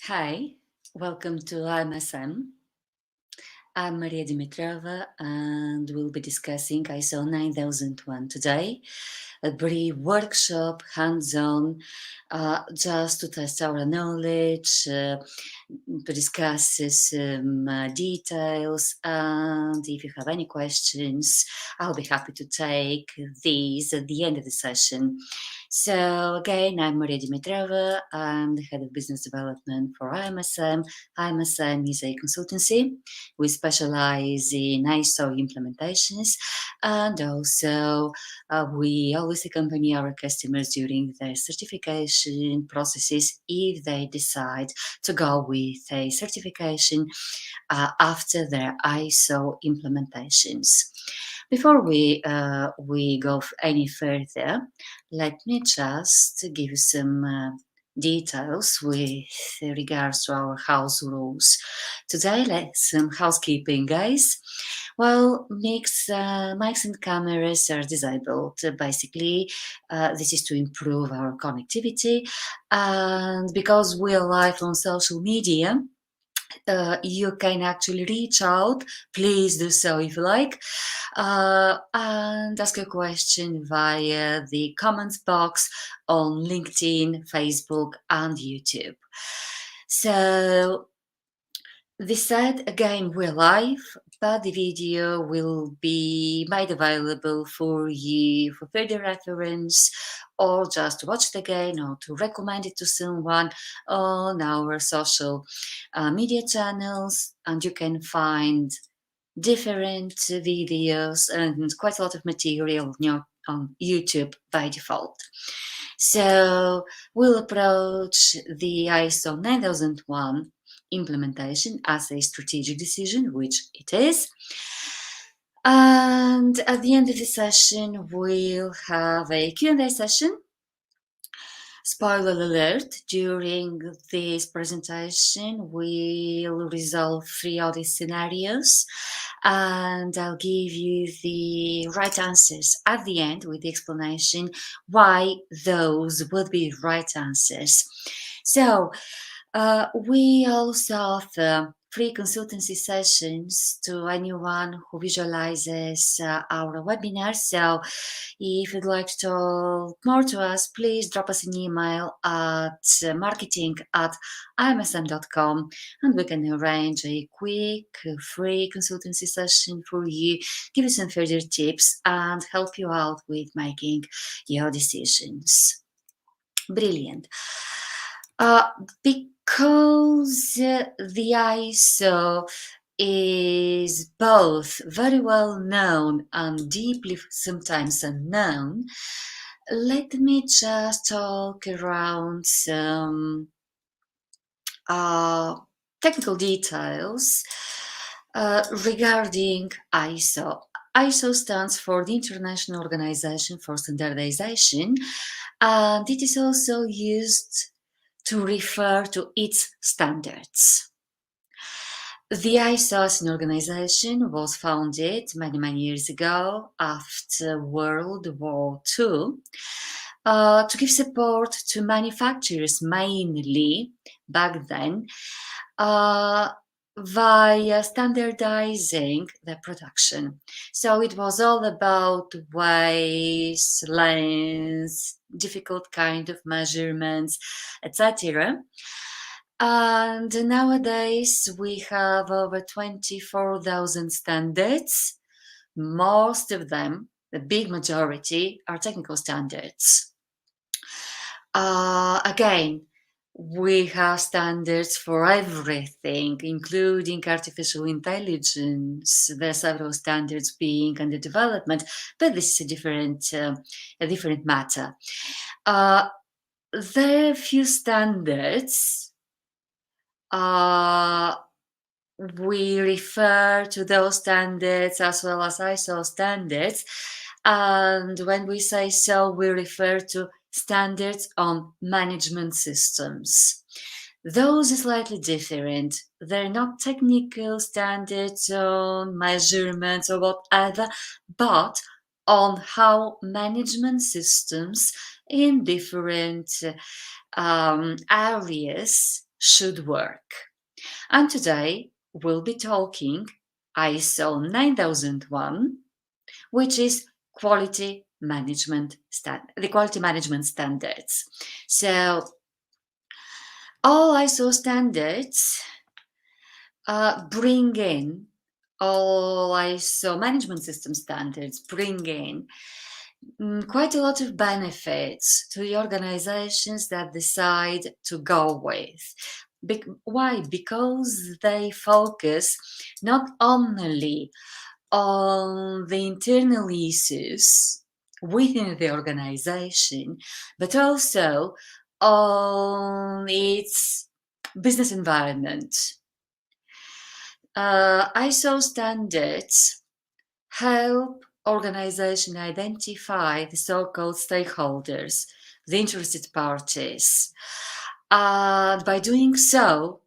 Hi, welcome to IMSM. I'm Maria Dimitrova and we'll be discussing ISO 9001 today, a brief workshop, hands-on, just to test our knowledge, to discuss some details, and if you have any questions, I'll be happy to take these at the end of the session. So again, I'm Maria Dimitrova. I'm the head of business development for IMSM. IMSM is a consultancy. We specialize in ISO implementations, and also we always accompany our customers during their certification processes if they decide to go with a certification after their ISO implementations. Before we go any further, let me just give you some details with regards to our house rules. Today, let's some housekeeping, guys. Well, mics and cameras are disabled. Basically, this is to improve our connectivity, and because we are live on social media, you can actually reach out. Please do so if you like, and ask a question via the comments box on LinkedIn, Facebook, and YouTube. So, this said, again, we're live, but the video will be made available for you for further reference, or just to watch it again, or to recommend it to someone on our social media channels. And you can find different videos and quite a lot of material on YouTube by default. So we'll approach the ISO 9001 implementation as a strategic decision, which it is. And at the end of the session, we'll have a Q&A session. Spoiler alert, during this presentation, we'll resolve 3 audit scenarios, and I'll give you the right answers at the end with the explanation why those would be right answers. So, we also offer free consultancy sessions to anyone who visualizes our webinar. So if you'd like to talk more to us, please drop us an email at marketing@imsm.com, and we can arrange a quick free consultancy session for you, give you some further tips, and help you out with making your decisions. Brilliant. Because the ISO is both very well known and deeply sometimes unknown, let me just talk around some technical details regarding ISO. ISO stands for the International Organization for Standardization, and it is also used to refer to its standards. The ISO as an organization was founded many years ago after World War II to give support to manufacturers, mainly back then, via standardizing the production. So it was all about waste, lengths, difficult kind of measurements, etc. And nowadays we have over 24,000 standards. Most of them, the big majority, are technical standards. Again, we have standards for everything, including artificial intelligence. There are several standards being under development, but this is a different matter. There are a few standards. We refer to those standards as well as ISO standards, and when we say so, we refer to standards on management systems. Those are slightly different. They're not technical standards on measurements or whatever, but on how management systems in different areas should work. And today we'll be talking ISO 9001, which is the quality management standards. So all ISO standards bring in, all ISO management system standards bring in quite a lot of benefits to the organizations that decide to go with. Why? Because they focus not only on the internal issues within the organization, but also on its business environment. ISO standards help organization identify the so-called stakeholders, the interested parties, and by doing so,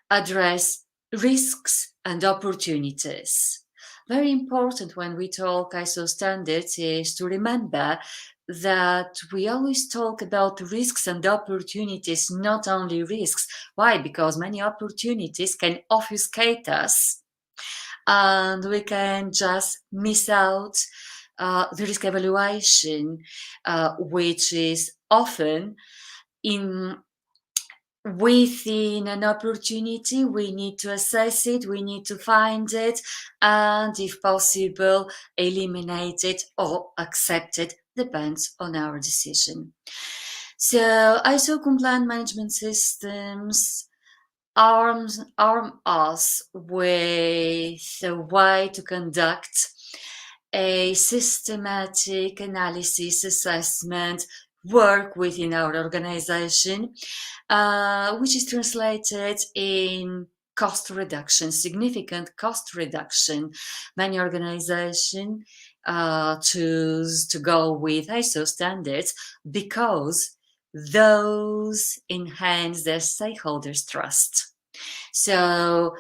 address risks and opportunities. Very important when we talk ISO standards is to remember that we always talk about risks and opportunities, not only risks. Why? Because many opportunities can obfuscate us and we can just miss out the risk evaluation, which is often within an opportunity. We need to assess it, we need to find it, and if possible, eliminate it or accept it, depends on our decision. So ISO compliant management systems arm us with a way to conduct a systematic analysis, assessment, work within our organization, which is translated in cost reduction, significant cost reduction. Many organizations choose to go with ISO standards because those enhance their stakeholders' trust. So,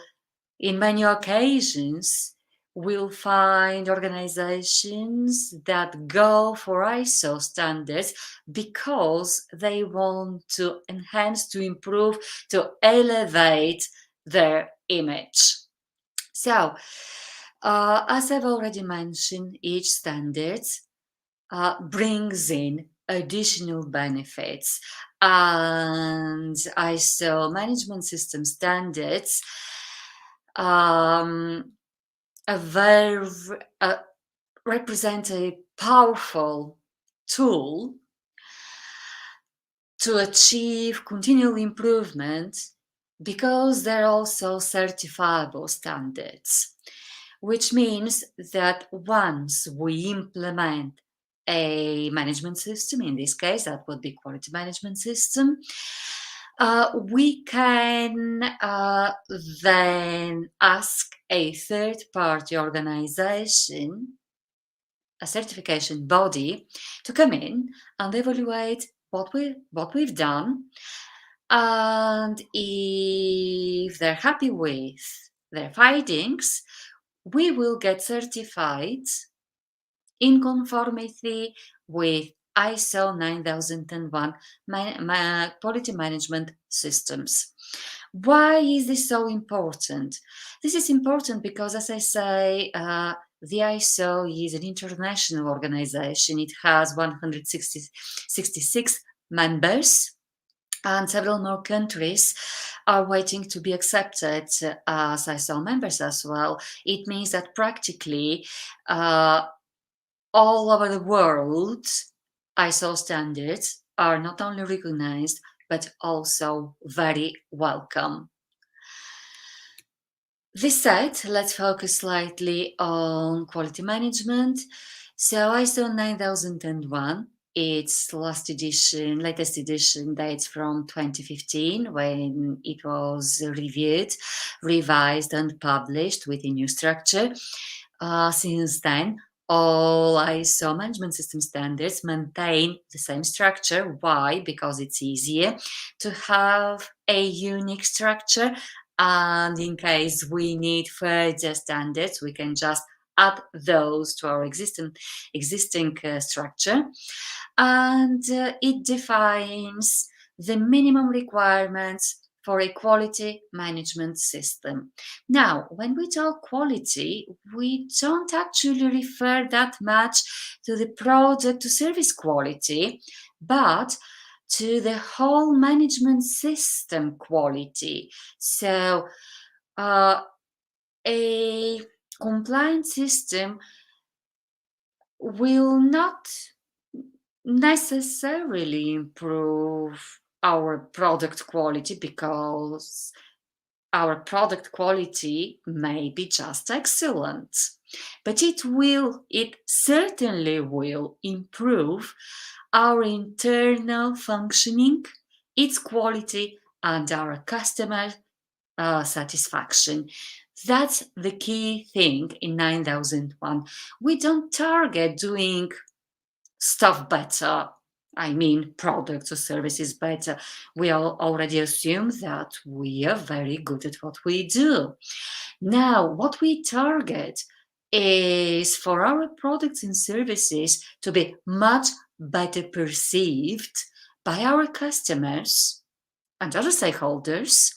in many occasions, we'll find organizations that go for ISO standards because they want to enhance, to improve, to elevate their image. So, as I've already mentioned, each standard brings in additional benefits, and ISO management system standards represent a powerful tool to achieve continual improvement because they're also certifiable standards, which means that once we implement a management system, in this case that would be quality management system, we can then ask a third-party organization, a certification body, to come in and evaluate what we've done, and if they're happy with their findings, we will get certified in conformity with ISO 9001 quality management systems. Why is this so important? This is important because, as I say, the ISO is an international organization. It has 166 members, and several more countries are waiting to be accepted as ISO members as well. It means that practically all over the world, ISO standards are not only recognized, but also very welcome. This said, let's focus slightly on quality management. So ISO 9001, its latest edition dates from 2015, when it was reviewed, revised, and published with a new structure. Since then, all ISO management system standards maintain the same structure. Why? Because it's easier to have a unique structure, and in case we need further standards, we can just add those to our existing structure. And it defines the minimum requirements for a quality management system. Now, when we talk quality, we don't actually refer that much to the product to service quality, but to the whole management system quality. So, a compliant system will not necessarily improve our product quality, because our product quality may be just excellent, but it certainly will improve our internal functioning, its quality, and our customer satisfaction. That's the key thing in 9001. We don't target doing stuff better. I mean, products or services better. We all already assume that we are very good at what we do. Now, what we target is for our products and services to be much better perceived by our customers and other stakeholders,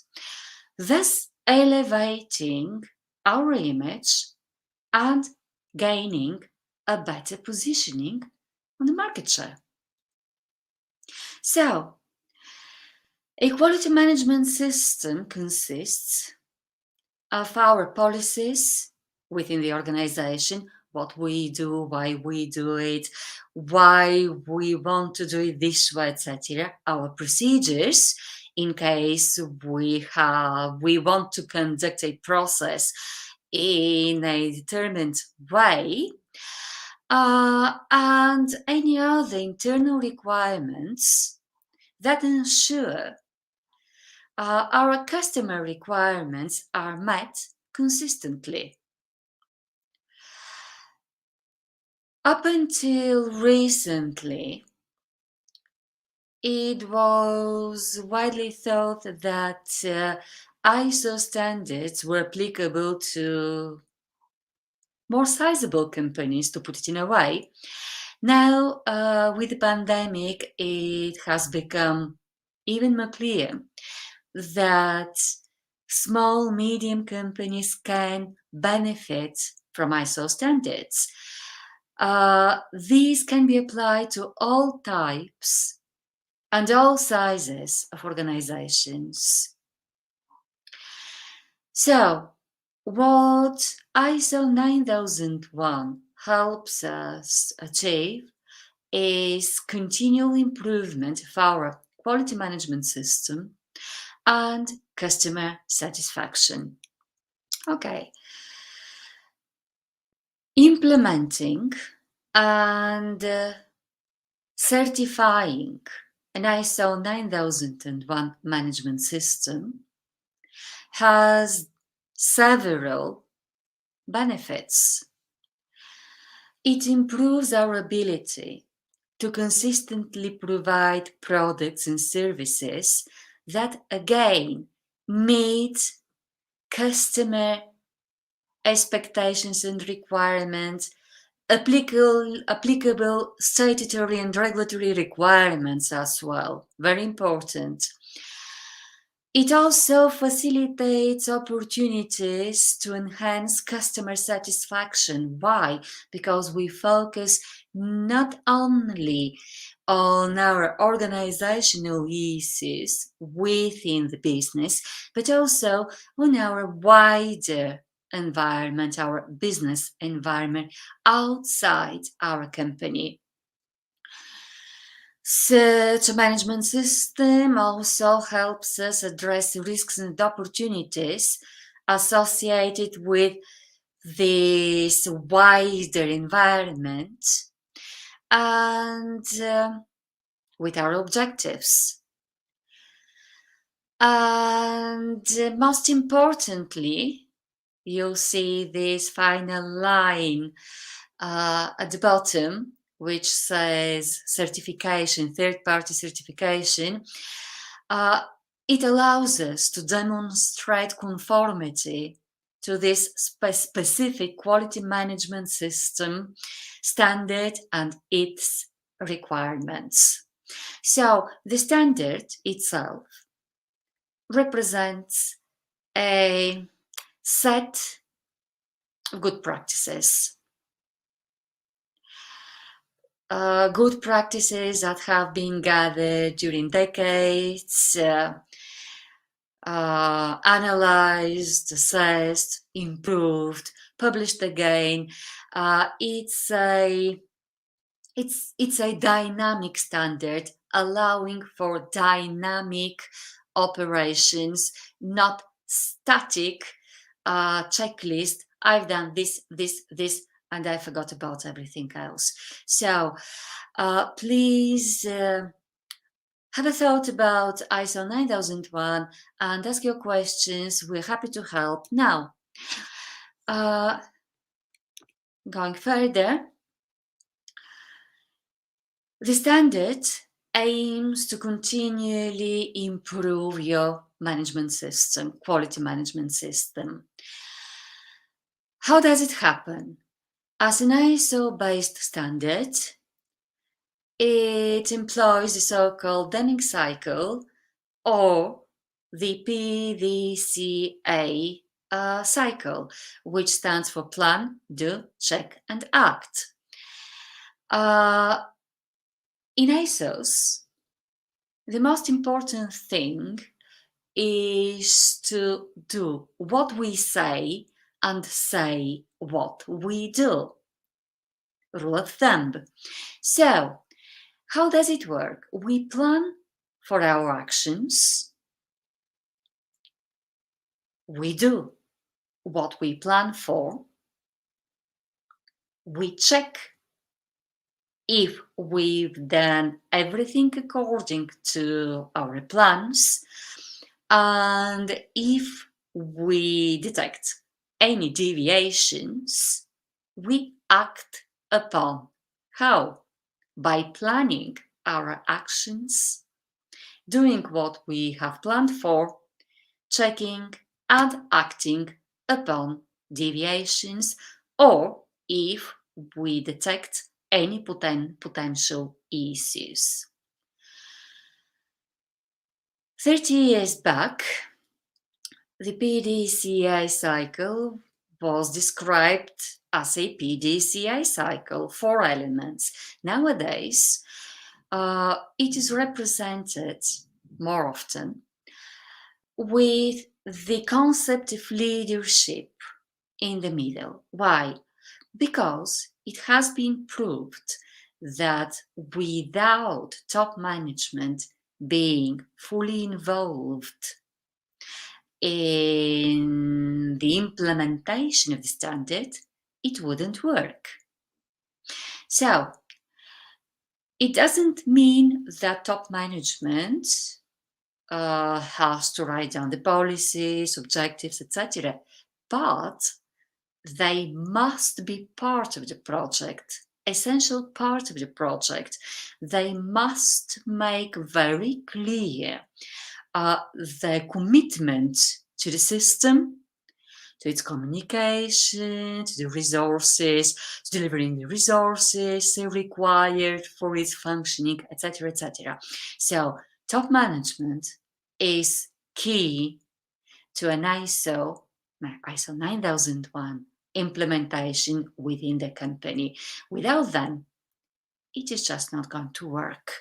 thus elevating our image and gaining a better positioning on the market share. So, a quality management system consists of our policies within the organization, what we do, why we do it, why we want to do it this way, etc. Our procedures, in case we want to conduct a process in a determined way, and any other internal requirements that ensure our customer requirements are met consistently. Up until recently, it was widely thought that ISO standards were applicable to more sizable companies, to put it in a way. Now, with the pandemic, it has become even more clear that small, medium companies can benefit from ISO standards. These can be applied to all types and all sizes of organizations. So, what ISO 9001 helps us achieve is continual improvement of our quality management system and customer satisfaction. Okay. Implementing and certifying an ISO 9001 management system has several benefits. It improves our ability to consistently provide products and services that, again, meet customer expectations and requirements, applicable statutory and regulatory requirements as well. Very important. It also facilitates opportunities to enhance customer satisfaction. Why? Because we focus not only on our organizational issues within the business, but also on our wider environment, our business environment outside our company. Such a management system also helps us address risks and opportunities associated with this wider environment and with our objectives. And most importantly, you'll see this final line at the bottom, which says certification, third-party certification. It allows us to demonstrate conformity to this specific quality management system standard and its requirements. So the standard itself represents a set of good practices. Good practices that have been gathered during decades, analyzed, assessed, improved, published again. It's a dynamic standard allowing for dynamic operations, not static checklist. I've done this, and I forgot about everything else. So please have a thought about ISO 9001 and ask your questions. We're happy to help. Now, going further, the standard aims to continually improve your management system, quality management system. How does it happen? As an ISO-based standard, it employs the so-called Deming cycle or the PDCA cycle, which stands for plan, do, check, and act. In ISOs, the most important thing is to do what we say and say what we do. Rule of thumb. So, how does it work? We plan for our actions. We do what we plan for. We check if we've done everything according to our plans, and if we detect any deviations, we act upon. How? By planning our actions, doing what we have planned for, checking and acting upon deviations, or if we detect any potential issues. 30 years back, the PDCA cycle was described as a PDCA cycle, 4 elements. Nowadays, it is represented more often with the concept of leadership in the middle. Why? Because it has been proved that without top management being fully involved in the implementation of the standard, it wouldn't work. So, it doesn't mean that top management has to write down the policies, objectives, etc., but they must be part of the project, essential part of the project. They must make very clear their commitment to the system, to its communication, to the resources, to delivering the resources required for its functioning, etc., etc. So, top management is key to an ISO 9001 implementation within the company. Without them, it is just not going to work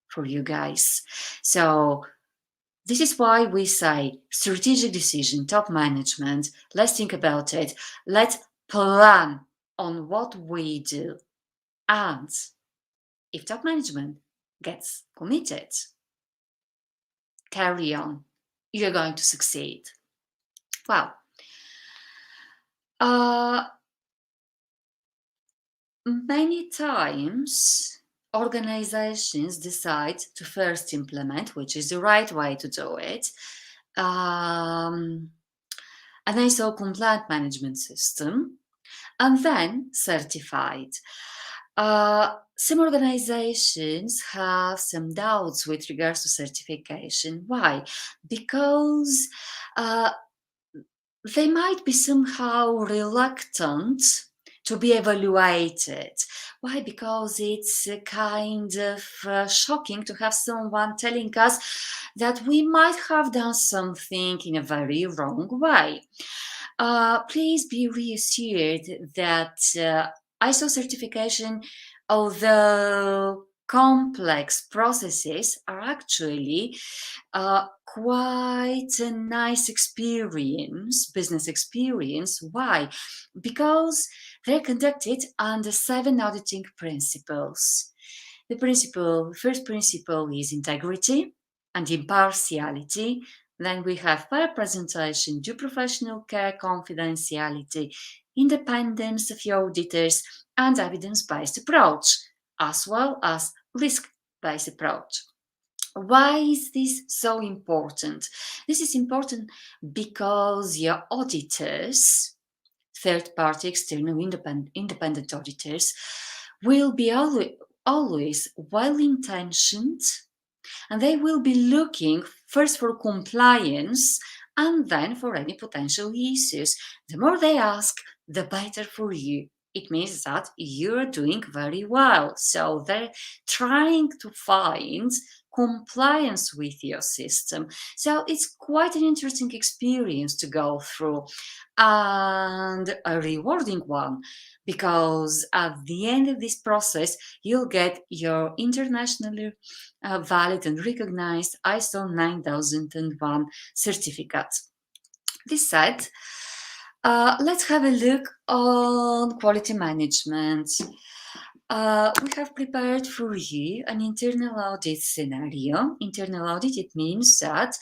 for you guys. So this is why we say strategic decision, top management. Let's think about it. Let's plan on what we do. And if top management gets committed, carry on. You're going to succeed. Well, many times organizations decide to first implement, which is the right way to do it, an ISO compliant management system, and then certified. Some organizations have some doubts with regards to certification. Why? Because they might be somehow reluctant to be evaluated. Why? Because it's kind of shocking to have someone telling us that we might have done something in a very wrong way. Please be reassured that ISO certification, although complex processes, are actually quite a nice experience, business experience. Why? Because they're conducted under 7 auditing principles. First principle is integrity and impartiality. Then we have fair presentation, due professional care, confidentiality, independence of your auditors, and evidence-based approach, as well as risk-based approach. Why is this so important? This is important because your auditors, third-party external independent auditors, will be always well-intentioned, and they will be looking first for compliance and then for any potential issues. The more they ask, the better for you. It means that you're doing very well. So they're trying to find compliance with your system. So it's quite an interesting experience to go through and a rewarding one, because at the end of this process, you'll get your internationally valid and recognized ISO 9001 certificate. This said, let's have a look on quality management. We have prepared for you an internal audit scenario. Internal audit, it means that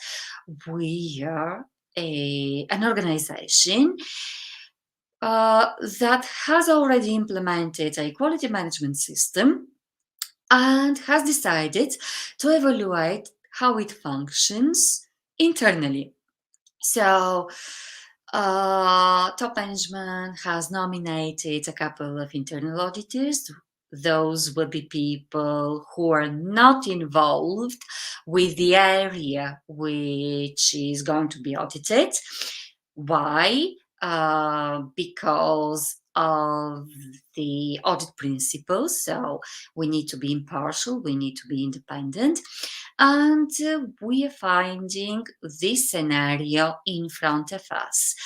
we are an organization that has already implemented a quality management system and has decided to evaluate how it functions internally. So, top management has nominated a couple of internal auditors. Those will be people who are not involved with the area which is going to be audited. Why? Because of the audit principles. So we need to be impartial, we need to be independent, and we are finding this scenario in front of us.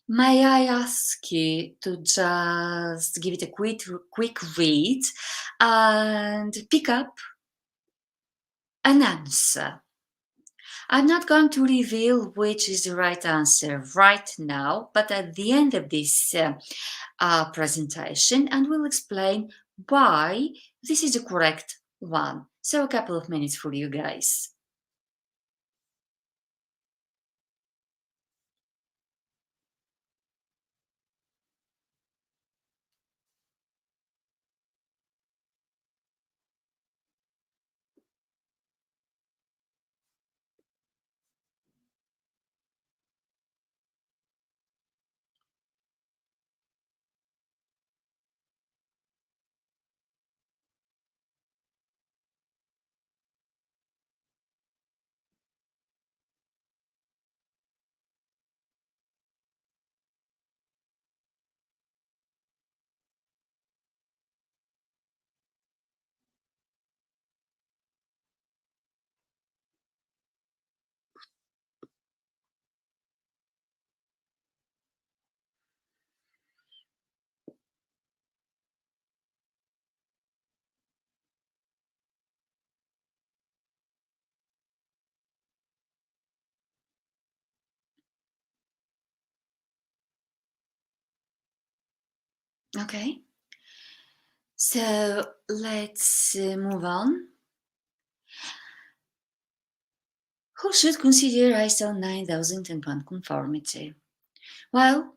May I ask you to just give it a quick read and pick up an answer? I'm not going to reveal which is the right answer right now, but at the end of this presentation, and we'll explain why this is the correct one. So a couple of minutes for you guys. Okay, so let's move on. Who should consider ISO 9001 conformity? Well,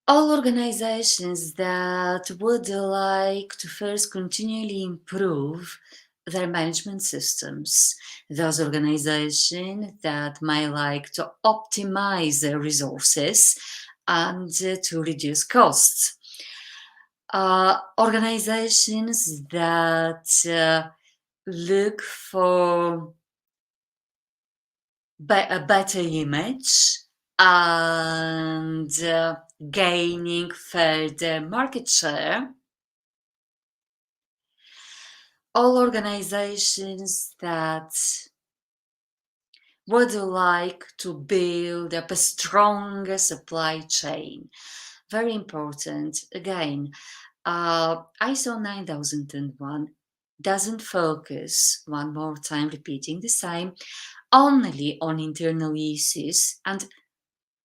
all organizations that would like to first continually improve their management systems, those organizations that might like to optimize their resources and to reduce costs, organizations that look for a better image and gaining further market share. All organizations that would like to build up a stronger supply chain. Very important. Again, ISO 9001 doesn't focus, one more time repeating the same, only on internal uses and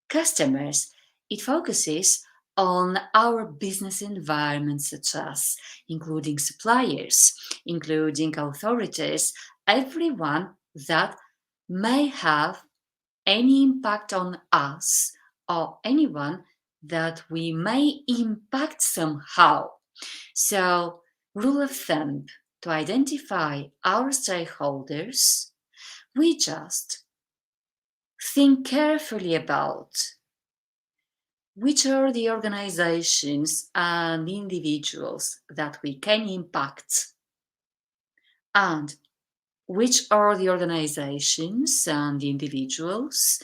customers. It focuses on our business environment, such as including suppliers, including authorities, everyone that may have any impact on us or anyone that we may impact somehow. So, rule of thumb to identify our stakeholders, we just think carefully about which are the organizations and individuals that we can impact, and which are the organizations and individuals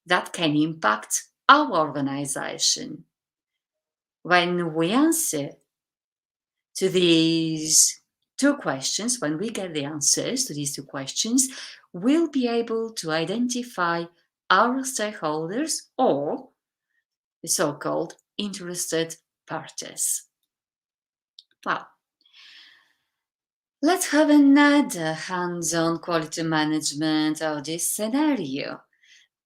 that can impact our organization. When we answer to these two questions, when we get the answers to these two questions, we'll be able to identify our stakeholders or the so-called interested parties. Well, let's have another hands-on quality management audit scenario.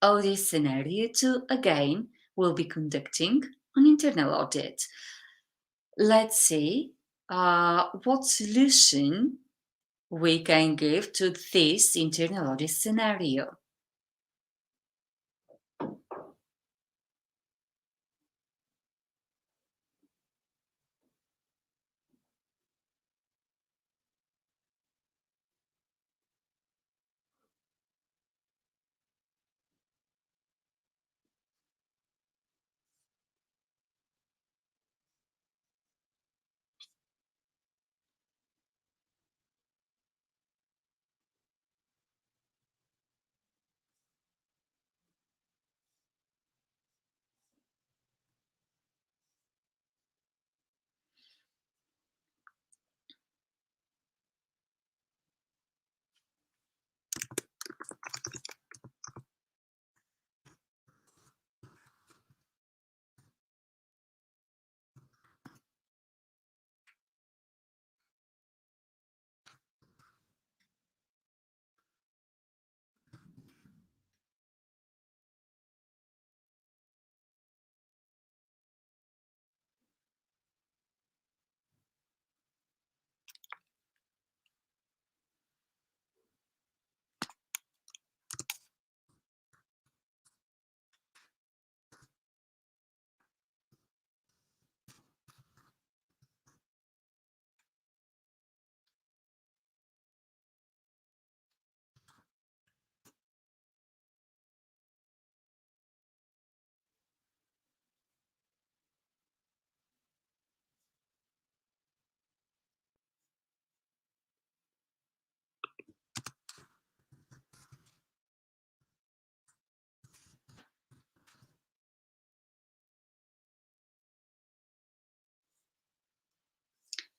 Audit scenario 2 again will be conducting an internal audit. Let's see what solution we can give to this internal audit scenario.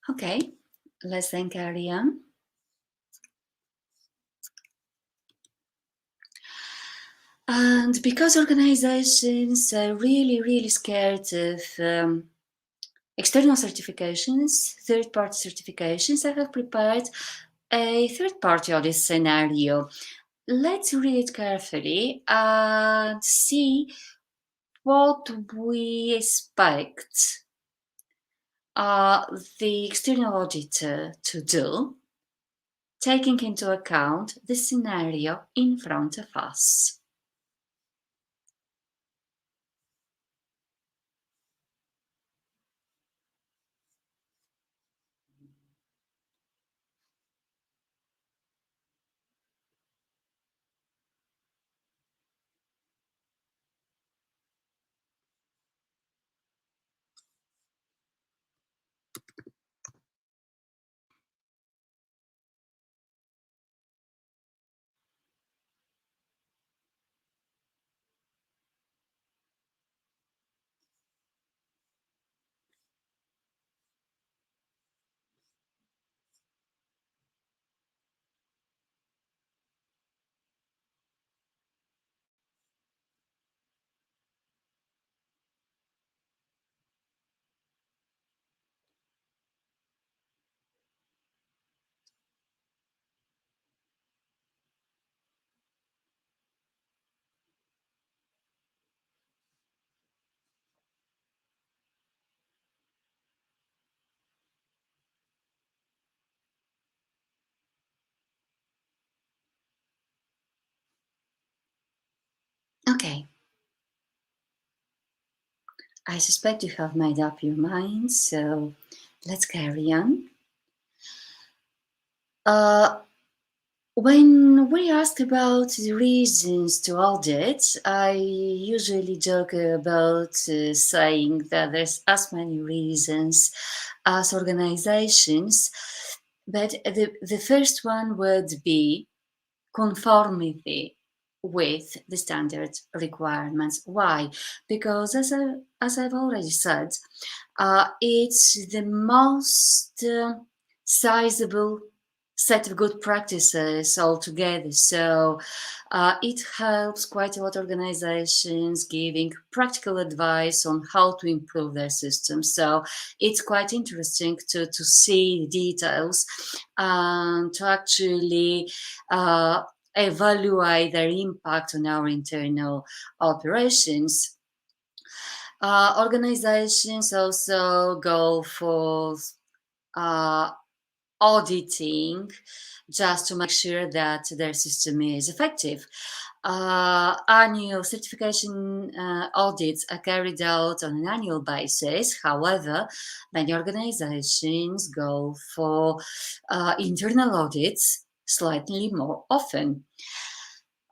Okay, let's then carry on. And because organizations are really scared of external certifications, third-party certifications, I have prepared a third-party audit scenario. Let's read it carefully and see what we expect the external auditor to do, taking into account the scenario in front of us. Okay, I suspect you have made up your mind, so let's carry on. Uh, when we ask about the reasons to audit, I usually joke about saying that there's as many reasons as organizations, but the first one would be conformity with the standard requirements. Why? Because as I've already said, it's the most sizable set of good practices altogether. So it helps quite a lot of organizations giving practical advice on how to improve their systems. So it's quite interesting to see details and to actually evaluate their impact on our internal operations. Organizations also go for uh, auditing just to make sure that their system is effective. Annual certification audits are carried out on an annual basis. However, many organizations go for internal audits slightly more often.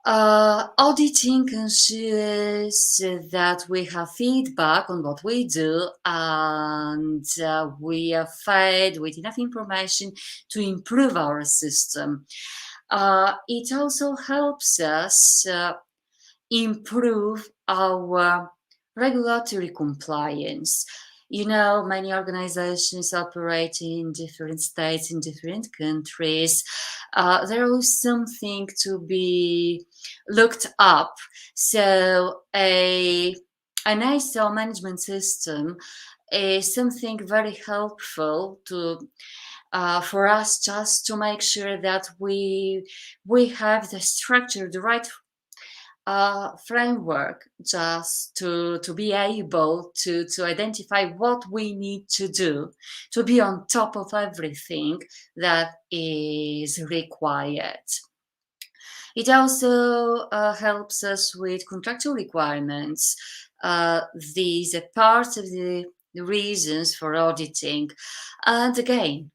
Auditing ensures that we have feedback on what we do and we are fed with enough information to improve our system. It also helps us improve our regulatory compliance. You know, many organizations operate in different states, in different countries. There is something to be looked up. So, an ISO management system is something very helpful to for us just to make sure that we have the structure, the right framework just to be able to identify what we need to do to be on top of everything that is required. It also helps us with contractual requirements. These are part of the reasons for auditing. And again,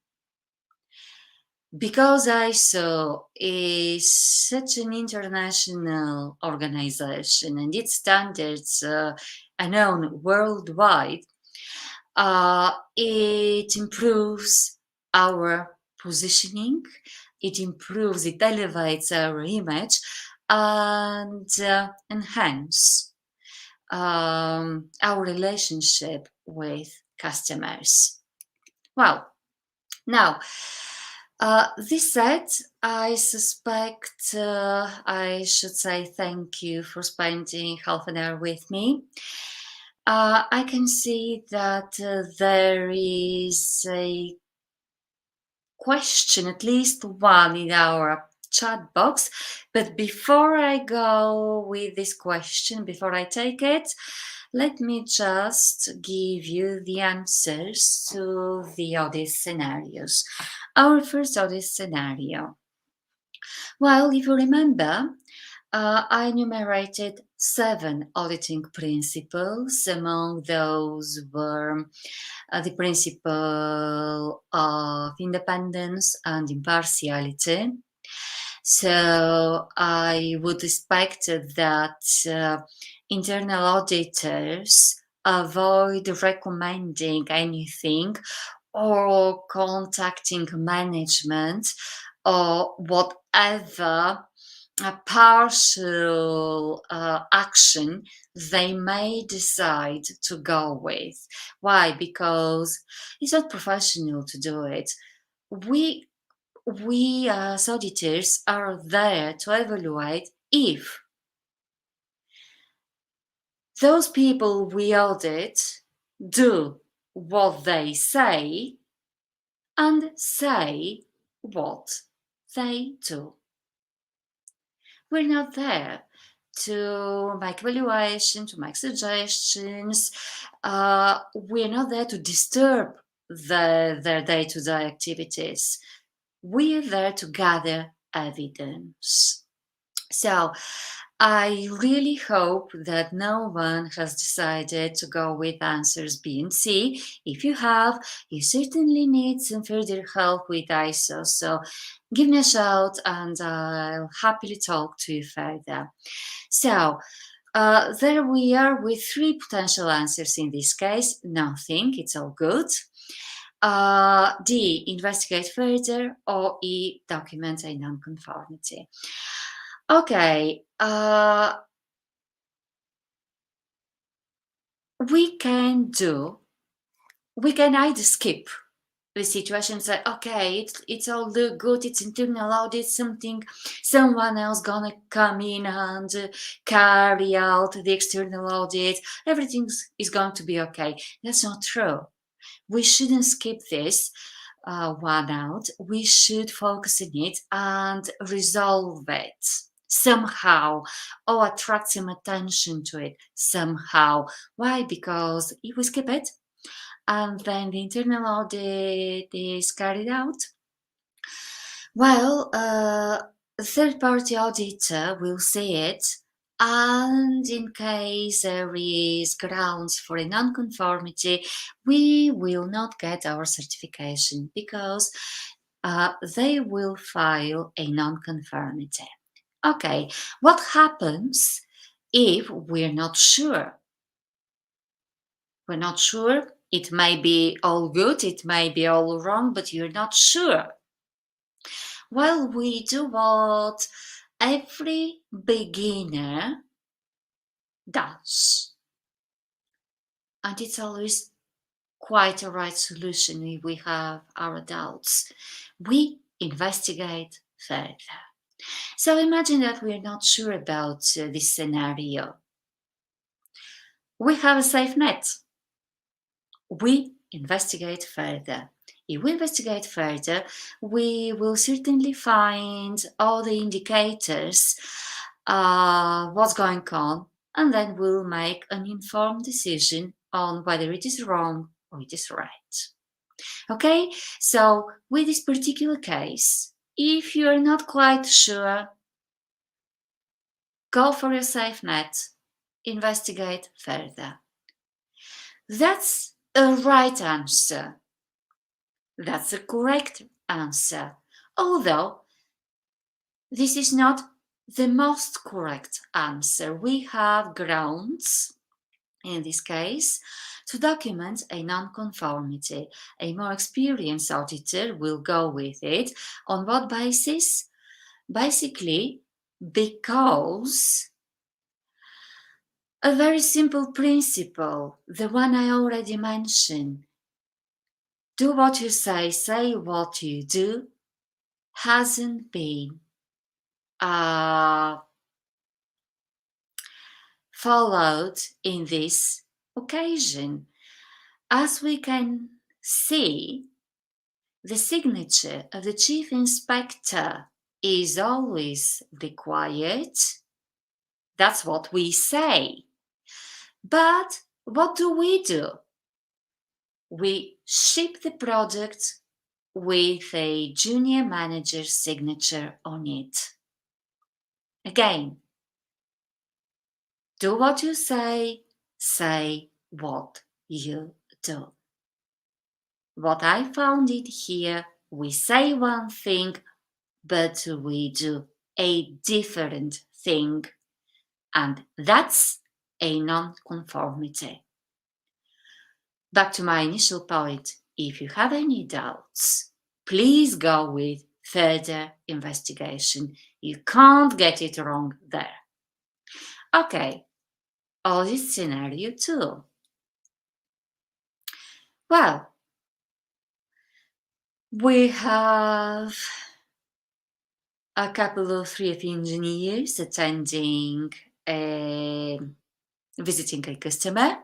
because ISO is such an international organization and its standards are known worldwide, it improves our positioning, it elevates our image, and enhance our relationship with customers. Well, now, this said, I suspect I should say thank you for spending half an hour with me. I can see that there is a question, at least one in our chat box. But before I go with this question, before I take it, let me just give you the answers to the audit scenarios. Our first audit scenario. Well, if you remember, I enumerated 7 auditing principles. Among those were the principle of independence and impartiality. So I would expect that internal auditors avoid recommending anything or contacting management or whatever partial action they may decide to go with. Why? Because it's not professional to do it. We we as auditors are there to evaluate if those people we audit do what they say and say what they do. We're not there to make evaluation, to make suggestions. We're not there to disturb their day-to-day activities. We're there to gather evidence. So I really hope that no one has decided to go with answers B and C. If you have, you certainly need some further help with ISO. So give me a shout and I'll happily talk to you further. So there we are with three potential answers in this case. Nothing, it's all good. D, investigate further, or E, document a non-conformity. Okay, we can either skip the situation and say, okay, it's all look good, it's internal audit, someone else gonna come in and carry out the external audit, everything is going to be okay. That's not true. We shouldn't skip this one out. We should focus on it and resolve it somehow, or attract some attention to it somehow. Why? Because if we skip it and then the internal audit is carried out, well, a third-party auditor will see it, and in case there is grounds for a non-conformity, we will not get our certification because they will file a non-conformity. Okay, what happens if we're not sure? We're not sure. It may be all good, it may be all wrong, but you're not sure. Well, we do what every beginner does. And it's always quite a right solution if we have our doubts. We investigate further. So imagine that we're not sure about this scenario. We have a safe net. We investigate further. If we investigate further, we will certainly find all the indicators, what's going on, and then we'll make an informed decision on whether it is wrong or it is right. Okay, so with this particular case, if you're not quite sure, go for your safe net, investigate further. That's a right answer. That's a correct answer. Although this is not the most correct answer. We have grounds, in this case, to document a non-conformity. A more experienced auditor will go with it. On what basis? Basically, because a very simple principle, the one I already mentioned, do what you say what you do, hasn't been followed in this occasion. As we can see, the signature of the chief inspector is always required. That's what we say. But what do? We ship the product with a junior manager's signature on it. Again, do what you say what you do. What I found it here, we say one thing, but we do a different thing, and that's a non-conformity. Back to my initial point, if you have any doubts, please go with further investigation. You can't get it wrong there. Okay, audit scenario 2. Well, we have a couple of 3F engineers attending visiting a customer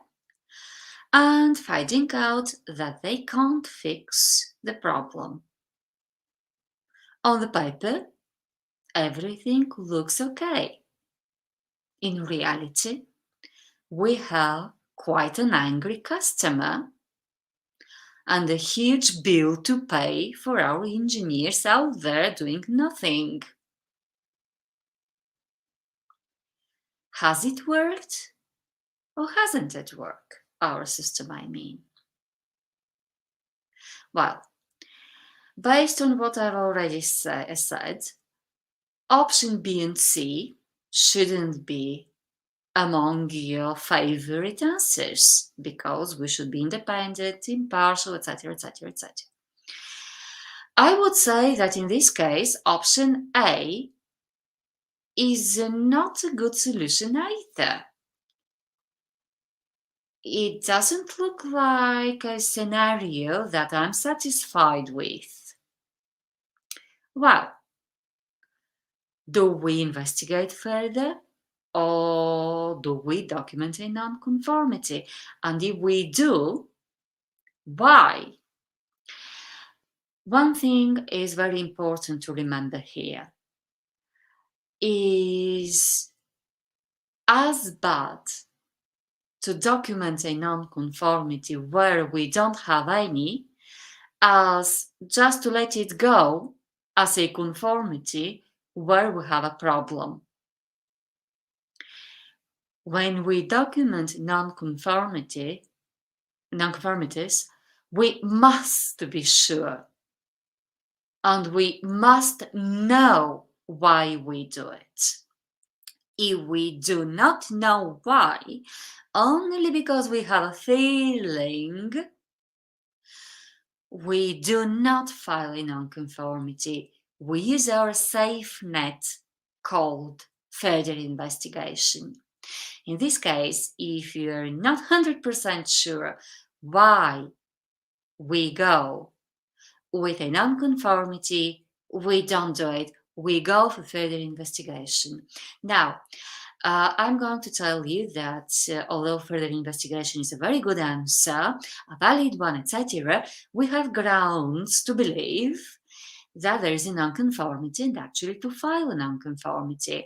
and finding out that they can't fix the problem. On the paper, everything looks okay. In reality, we have quite an angry customer and a huge bill to pay for our engineers out there doing nothing. Has it worked or hasn't it worked? Our system, I mean. Well, based on what I've already said, option B and C shouldn't be among your favorite answers because we should be independent, impartial, etc., etc., etc. I would say that in this case, option A is not a good solution either. It doesn't look like a scenario that I'm satisfied with. Well, do we investigate further or do we document a non-conformity? And if we do, why? One thing is very important to remember here is as bad to document a non-conformity where we don't have any as just to let it go as a conformity where we have a problem. When we document non-conformities, we must be sure and we must know why we do it. If we do not know why, only because we have a feeling, we do not file a non-conformity. We use our safe net called further investigation. In this case, if you're not 100% sure why we go with a non-conformity, we don't do it. We go for further investigation. Now, I'm going to tell you that although further investigation is a very good answer, a valid one, etc., we have grounds to believe that there is a non-conformity and actually to file a non-conformity.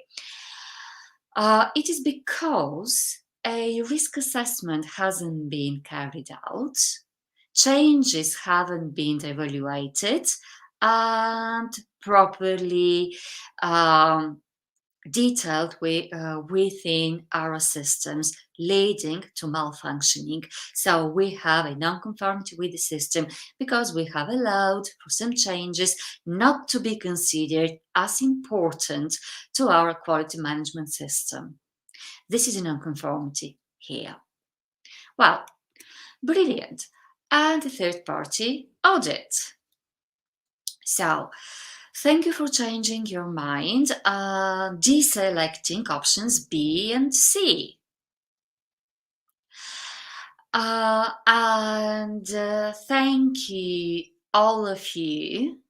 It is because a risk assessment hasn't been carried out, changes haven't been evaluated and properly detailed within our systems, leading to malfunctioning. So we have a non-conformity with the system because we have allowed for some changes not to be considered as important to our quality management system. This is a non-conformity here. Well, brilliant. And the third party audit. So, thank you for changing your mind, deselecting options B and C. Thank you, all of you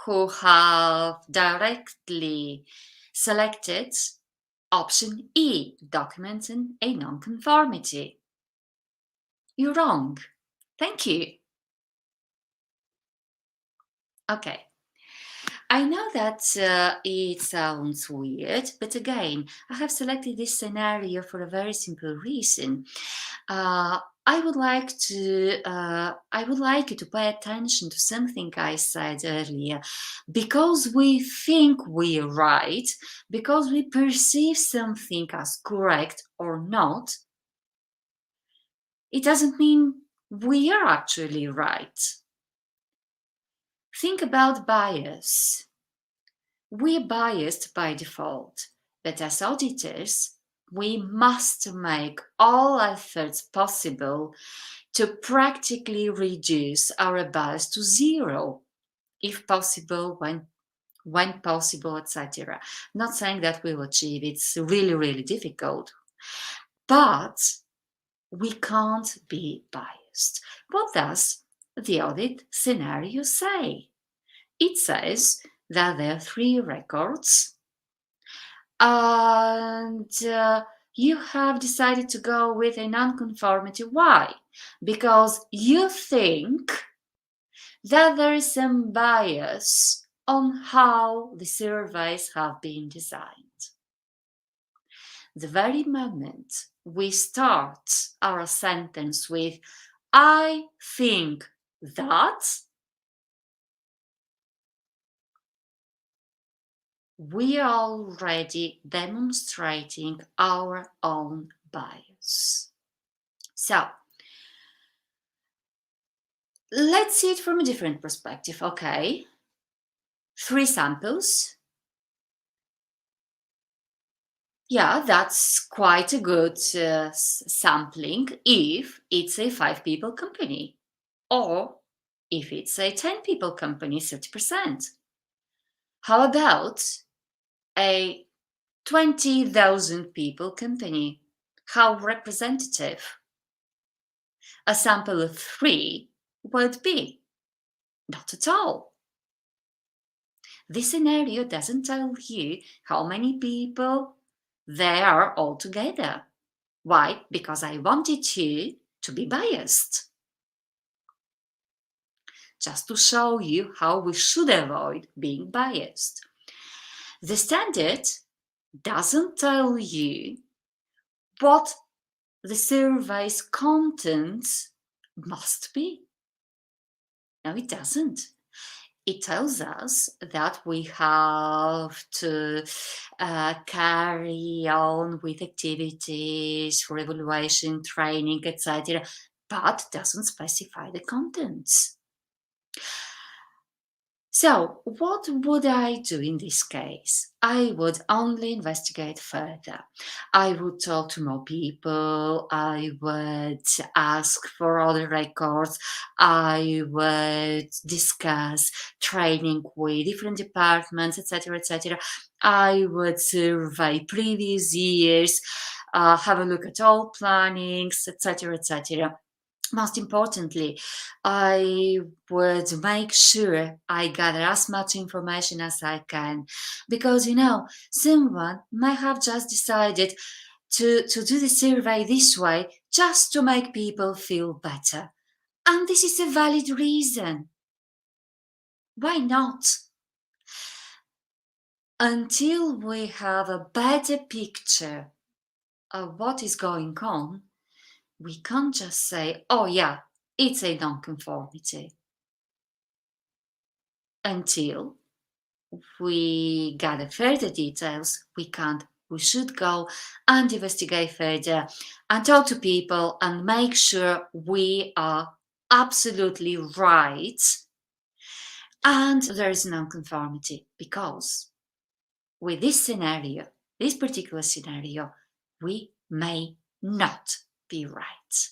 who have directly selected option E, documenting a non-conformity. You're wrong. Thank you. Okay. I know that it sounds weird, but again, I have selected this scenario for a very simple reason. I would like you to pay attention to something I said earlier. Because we think we're right, because we perceive something as correct or not, it doesn't mean we are actually right. Think about bias. We're biased by default, but as auditors, we must make all efforts possible to practically reduce our bias to zero, if possible, when possible, etc. Not saying that we'll achieve it, it's really, really difficult, but we can't be biased. What does the audit scenario say? It says that there are 3 records and you have decided to go with a non-conformity. Why? Because you think that there is some bias on how the surveys have been designed. The very moment we start our sentence with, I think that, we are already demonstrating our own bias. So let's see it from a different perspective. Okay, 3 samples. Yeah, that's quite a good sampling if it's a 5 people company, or if it's a 10 people company, 30%. How about a 20,000 people company? How representative a sample of 3 would be? Not at all. This scenario doesn't tell you how many people there are altogether. Why? Because I wanted you to be biased. Just to show you how we should avoid being biased. The standard doesn't tell you what the survey's contents must be. No, it doesn't. It tells us that we have to carry on with activities for evaluation, training, etc., but doesn't specify the contents. So, what would I do in this case? I would only investigate further. I would talk to more people. I would ask for other records. I would discuss training with different departments, etc., etc. I would survey previous years, have a look at all plannings, etc., etc. Most importantly, I would make sure I gather as much information as I can, because someone may have just decided to do the survey this way just to make people feel better. And this is a valid reason. Why not? Until we have a better picture of what is going on, we can't just say, oh yeah, it's a non-conformity. Until we gather further details, we should go and investigate further and talk to people and make sure we are absolutely right and there is non-conformity, because with this particular scenario, we may not be right.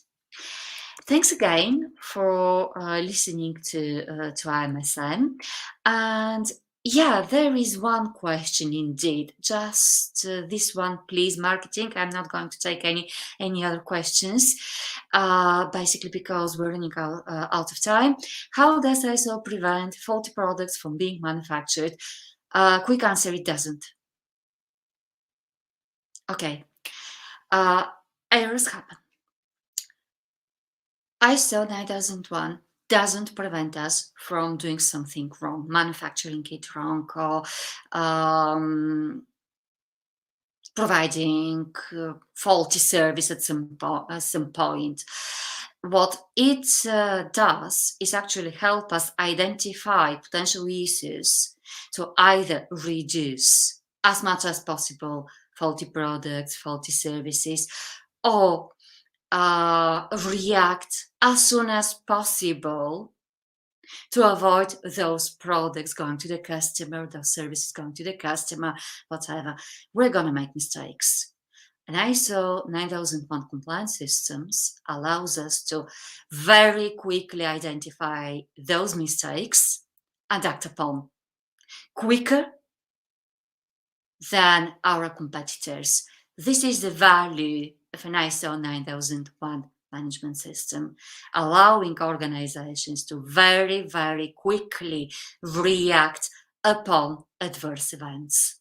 Thanks again for listening to IMSM. And yeah, there is one question indeed. Just this one, please. Marketing. I'm not going to take any other questions. Basically, because we're running out of time. How does ISO prevent faulty products from being manufactured? Quick answer: it doesn't. Okay. Errors happen. ISO 9001 doesn't prevent us from doing something wrong, manufacturing it wrong, or providing faulty service at some point. What it does is actually help us identify potential issues to either reduce as much as possible faulty products, faulty services, or react as soon as possible to avoid those products going to the customer, those services going to the customer, whatever. We're going to make mistakes. And ISO 9001 compliance systems allows us to very quickly identify those mistakes and act upon quicker than our competitors. This is the value of an ISO 9001 management system, allowing organizations to very, very quickly react upon adverse events.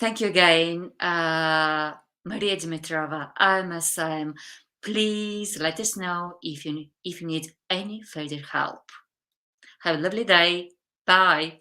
Thank you again, Maria Dimitrova, IMSM. Please let us know if you need any further help. Have a lovely day. Bye.